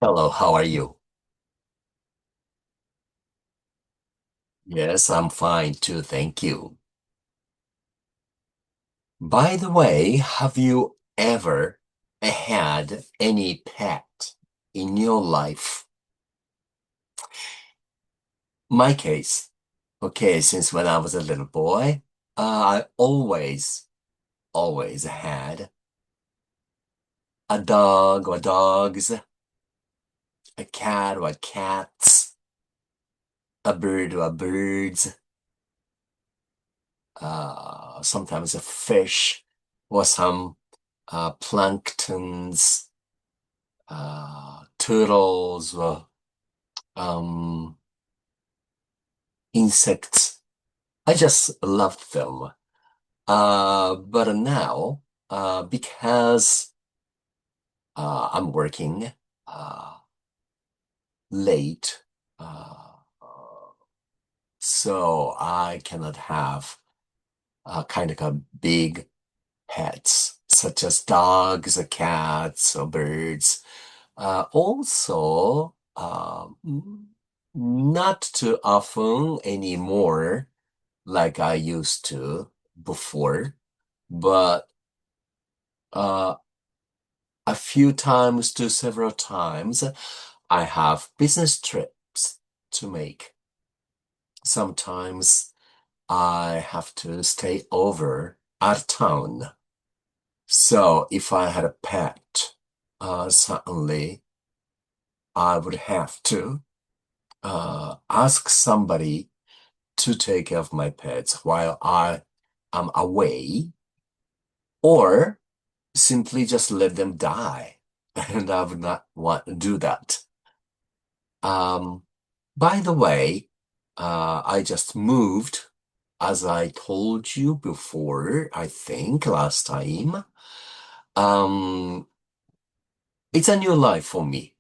Hello, how are you? Yes, I'm fine too, thank you. By the way, have you ever had any pet in your life? My case, okay, since when I was a little boy, I always had a dog or dogs, a cat or cats, a bird or birds, sometimes a fish or some planktons, turtles, um, insects. I just loved them. But now, because I'm working uh, late, uh, so I cannot have kind of a big pets, such as dogs, or cats, or birds. Also, not too often anymore, like I used to before, but uh, a few times to several times, I have business trips to make. Sometimes I have to stay over at town. So if I had a pet, certainly I would have to ask somebody to take care of my pets while I am away, or simply just let them die. And I would not want to do that. Um, by the way, I just moved, as I told you before, I think last time. Um, it's a new life for me,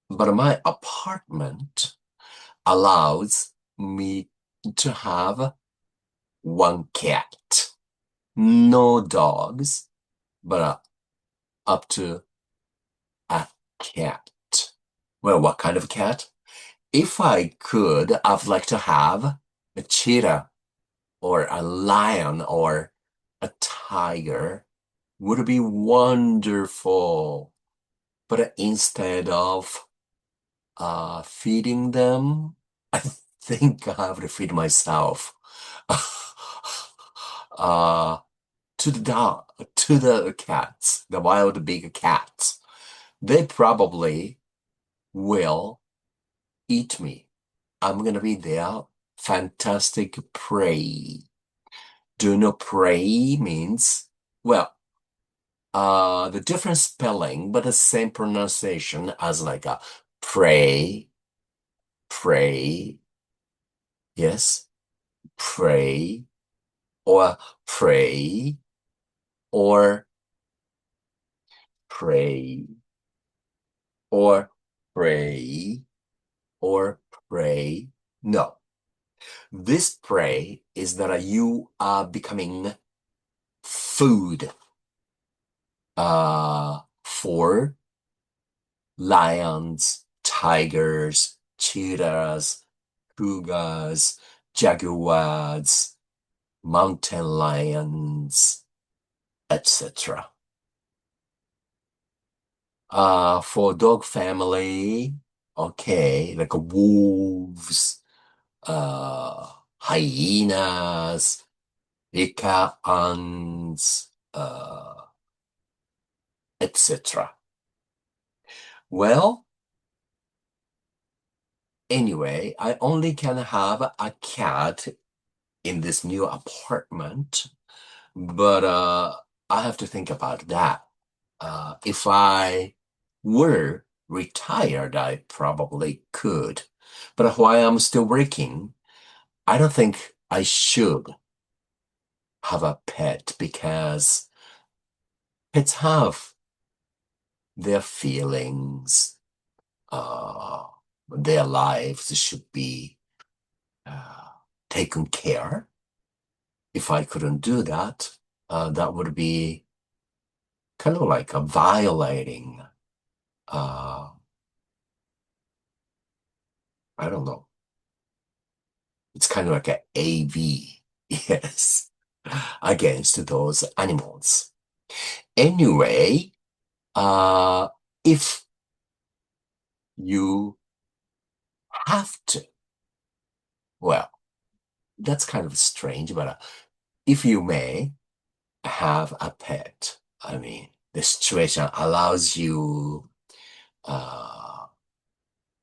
but my apartment allows me to have one cat. No dogs, but up to a cat. Well, what kind of cat? If I could, I'd like to have a cheetah or a lion or a tiger. Would be wonderful. But instead of feeding them, I think I would feed myself. uh, to the dog, to the cats, the wild big cats. They probably will eat me. I'm gonna be their fantastic prey. Do you know prey means? Well, the different spelling, but the same pronunciation as like a pray, pray, yes, pray, or pray, or pray, or pray, or pray. No, this pray is that you are becoming food for lions, tigers, cheetahs, cougars, jaguars, mountain lions, etc. For dog family, okay, like wolves, hyenas, lions, etc. Well, anyway, I only can have a cat in this new apartment, but I have to think about that. If I were retired, I probably could. But while I'm still working, I don't think I should have a pet because pets have their feelings. Uh, their lives should be uh, taken care. If I couldn't do that, that would be kind of like a violating I don't know. It's kind of like a AV. Yes. Against those animals. Anyway, uh, if you have to, well, that's kind of strange, but if you may have a pet, I mean, the situation allows you, uh,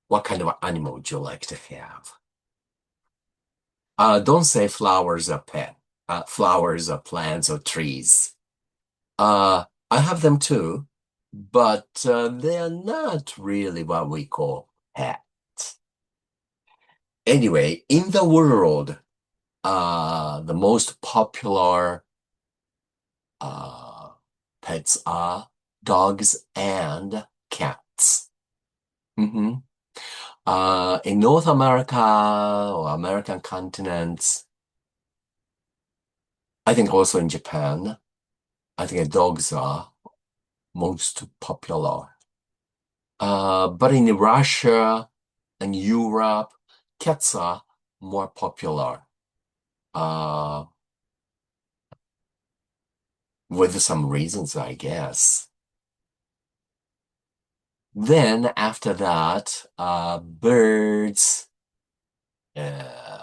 what kind of animal would you like to have? Don't say flowers are pet. Flowers are plants or trees. I have them too, but they are not really what we call pets. Anyway, in the world, the most popular uh, pets are dogs and cats. hmm in North America or American continents, I think also in Japan, I think dogs are most popular. But in Russia and Europe, cats are more popular. Uh, with some reasons, I guess. Then after that, birds,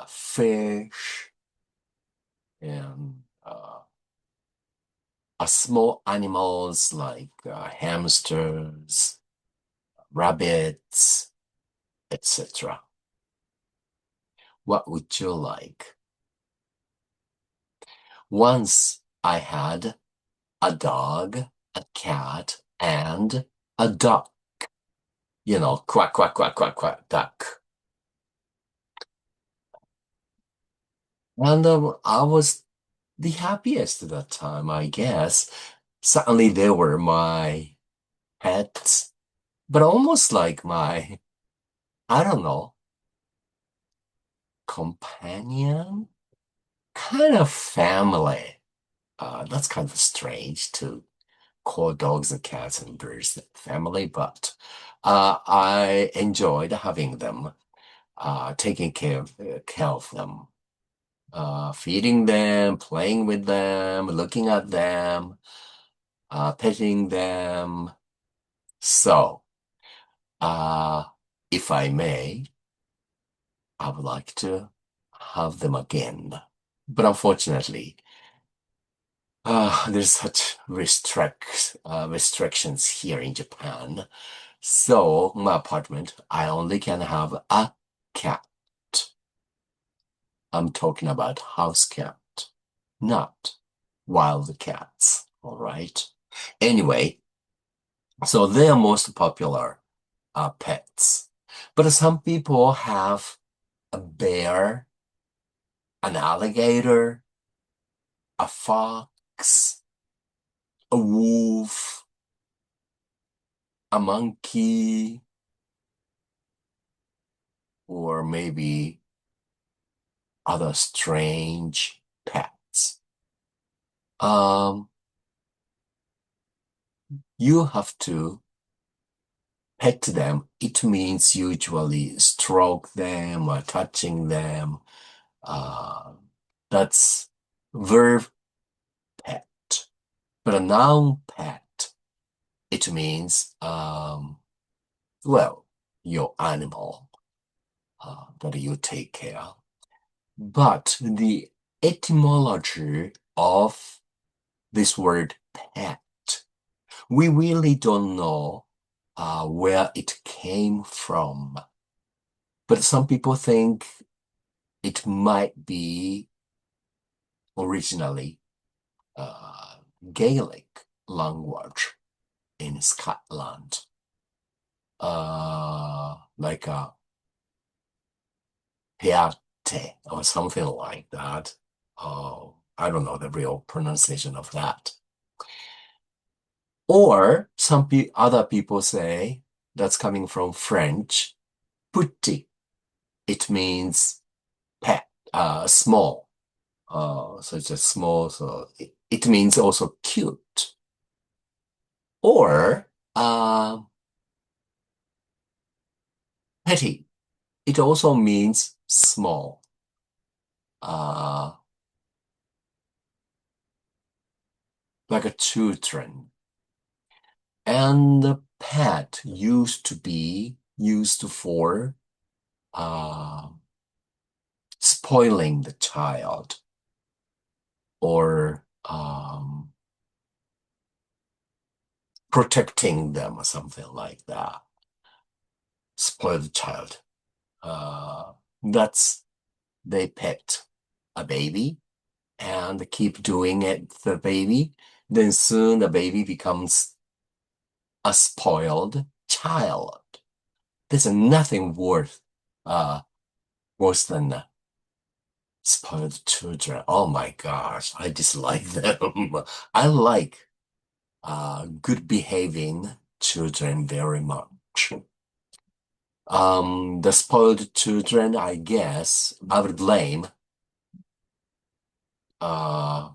fish, and small animals like hamsters, rabbits, etc. What would you like? Once I had a dog, a cat, and a duck. You know, quack, quack, quack, quack, quack, duck. And I was the happiest at that time, I guess. Certainly they were my pets, but almost like my, I don't know, companion, kind of family. That's kind of strange to call dogs and cats and birds family, but I enjoyed having them, taking care of them, feeding them, playing with them, looking at them, petting them. So, uh, if I may, I would like to have them again. But unfortunately, there's such restrictions here in Japan. So, my apartment, I only can have a cat. I'm talking about house cat, not wild cats. All right. Anyway, so they are most popular pets. But some people have a bear, an alligator, a fox, a wolf, a monkey, or maybe other strange pets. Um, you have to pet them. It means usually stroke them or touching them. Uh, that's verb pet. But a noun pet, it means, well, your animal that you take care. But the etymology of this word pet, we really don't know where it came from. But some people think it might be originally uh, Gaelic language in Scotland, like a peate or something like that. I don't know the real pronunciation of that. Or some other people say that's coming from French, petit. It means pet, small. So it's just small, so it means also cute. Or petty. It also means small. Uh, like a children. And the pet used to be used for uh, spoiling the child or protecting them or something like that. Spoil the child. That's they picked a baby and keep doing it the baby. Then soon the baby becomes a spoiled child. There's nothing worse than spoiled children. Oh my gosh, I dislike them. I like good behaving children very much. The spoiled children, I guess, I would blame uh,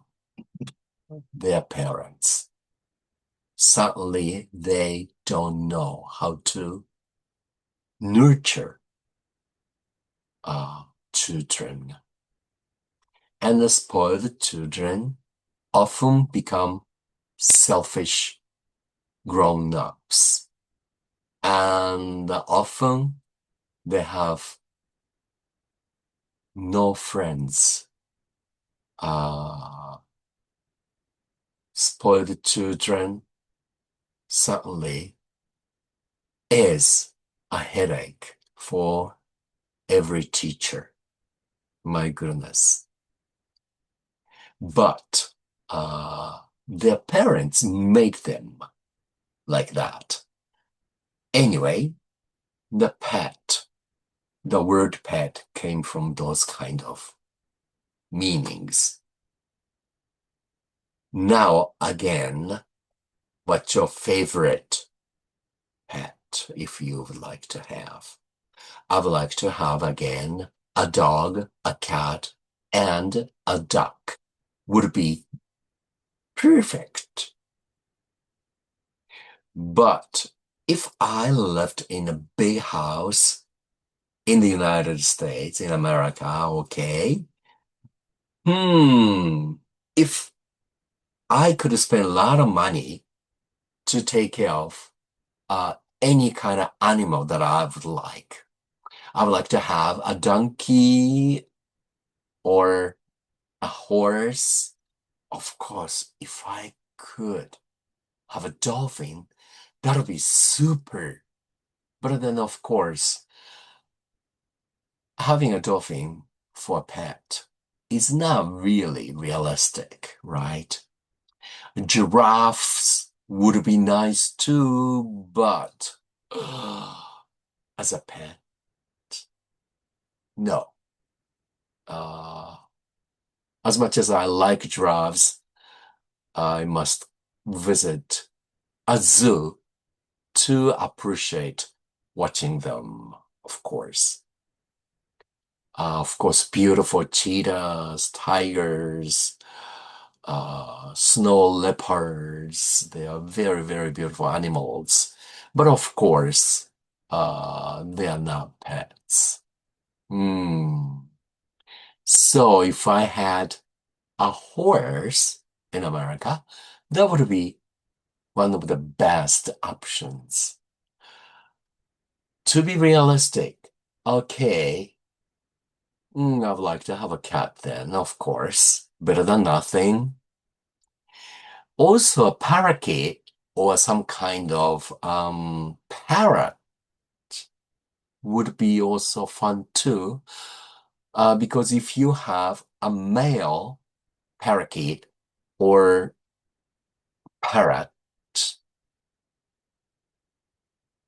their parents. Suddenly, they don't know how to nurture children. And the spoiled children often become selfish grown-ups. And often they have no friends. Spoiled children certainly is a headache for every teacher. My goodness. But their parents make them like that. Anyway, the word pet came from those kind of meanings. Now, again, what's your favorite pet if you would like to have? I would like to have again a dog, a cat, and a duck. Would be perfect. But if I lived in a big house in the United States, in America, okay. If I could spend a lot of money to take care of any kind of animal that I would like. I would like to have a donkey or a horse. Of course, if I could have a dolphin, that would be super. But then, of course, having a dolphin for a pet is not really realistic, right? Giraffes would be nice too, but as a pet, no. As much as I like giraffes, I must visit a zoo to appreciate watching them, of course. Of course, beautiful cheetahs, tigers, snow leopards. They are very, very beautiful animals. But of course, they are not pets. So if I had a horse in America, that would be one of the best options. To be realistic, okay, I'd like to have a cat then, of course. Better than nothing. Also, a parakeet or some kind of parrot would be also fun too. Because if you have a male parakeet or parrot,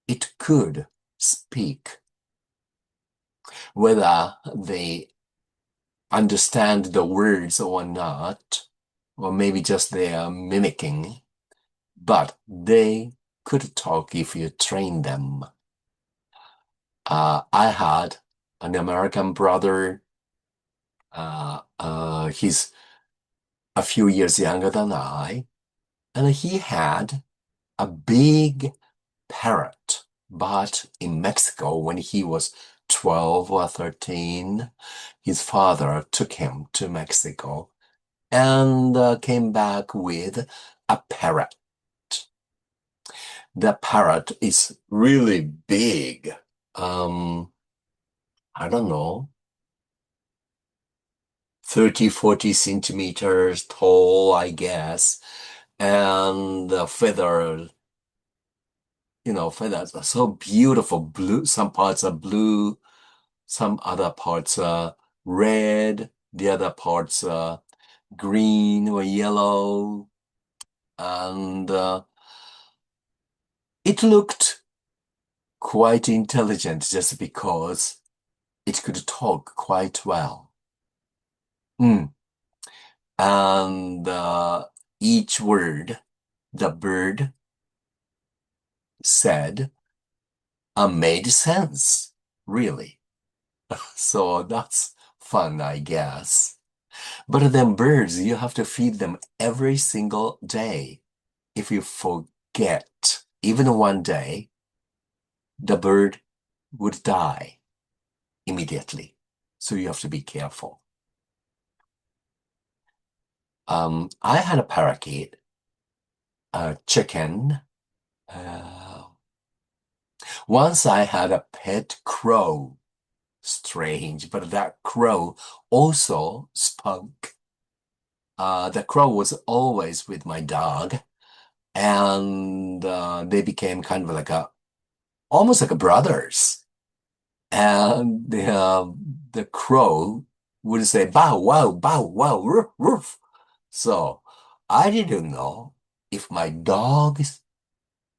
it could speak. Whether they understand the words or not, or maybe just they are mimicking, but they could talk if you train them. I had an American brother. He's a few years younger than I, and he had a big parrot. But in Mexico, when he was 12 or 13, his father took him to Mexico and came back with a parrot. The parrot is really big. Um, I don't know, 30, 40 centimeters tall, I guess. And the feathers are so beautiful. Blue, some parts are blue, some other parts are red, the other parts are green or yellow. And it looked quite intelligent just because it could talk quite well. Mm. And each word the bird said made sense, really. So that's fun, I guess. But then birds, you have to feed them every single day. If you forget, even one day, the bird would die immediately. So you have to be careful. I had a parakeet, a chicken. Uh, Once I had a pet crow. Strange, but that crow also spoke. The crow was always with my dog, and they became kind of like almost like a brothers. And the crow would say bow wow roof roof. So I didn't know if my dogs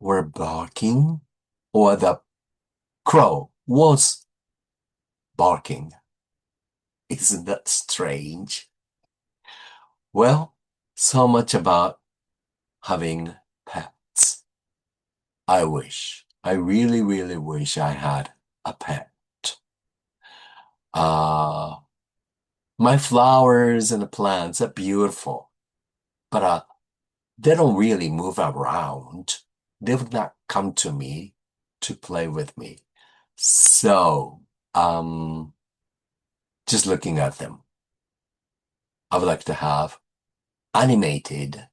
were barking or the crow was barking. Isn't that strange? Well, so much about having pets. I really, really wish I had a pet. Uh, my flowers and the plants are beautiful, but they don't really move around. They would not come to me to play with me. So, just looking at them, I would like to have animated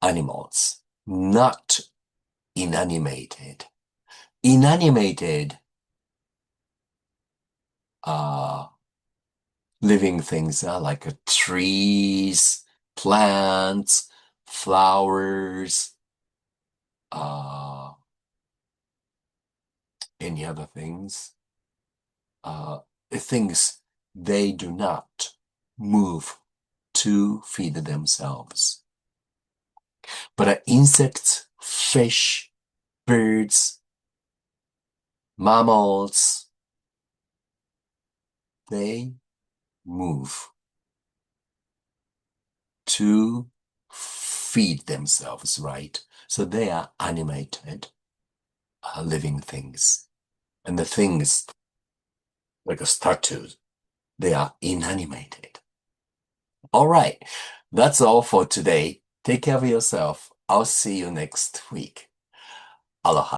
animals, not inanimated. Inanimated uh, living things are like trees, plants, flowers, uh, any other things. Things they do not move to feed themselves. But insects, fish, birds, mammals, they move to feed themselves, right? So they are animated, living things. And the things, like a statue, they are inanimated. All right, that's all for today. Take care of yourself. I'll see you next week. Aloha.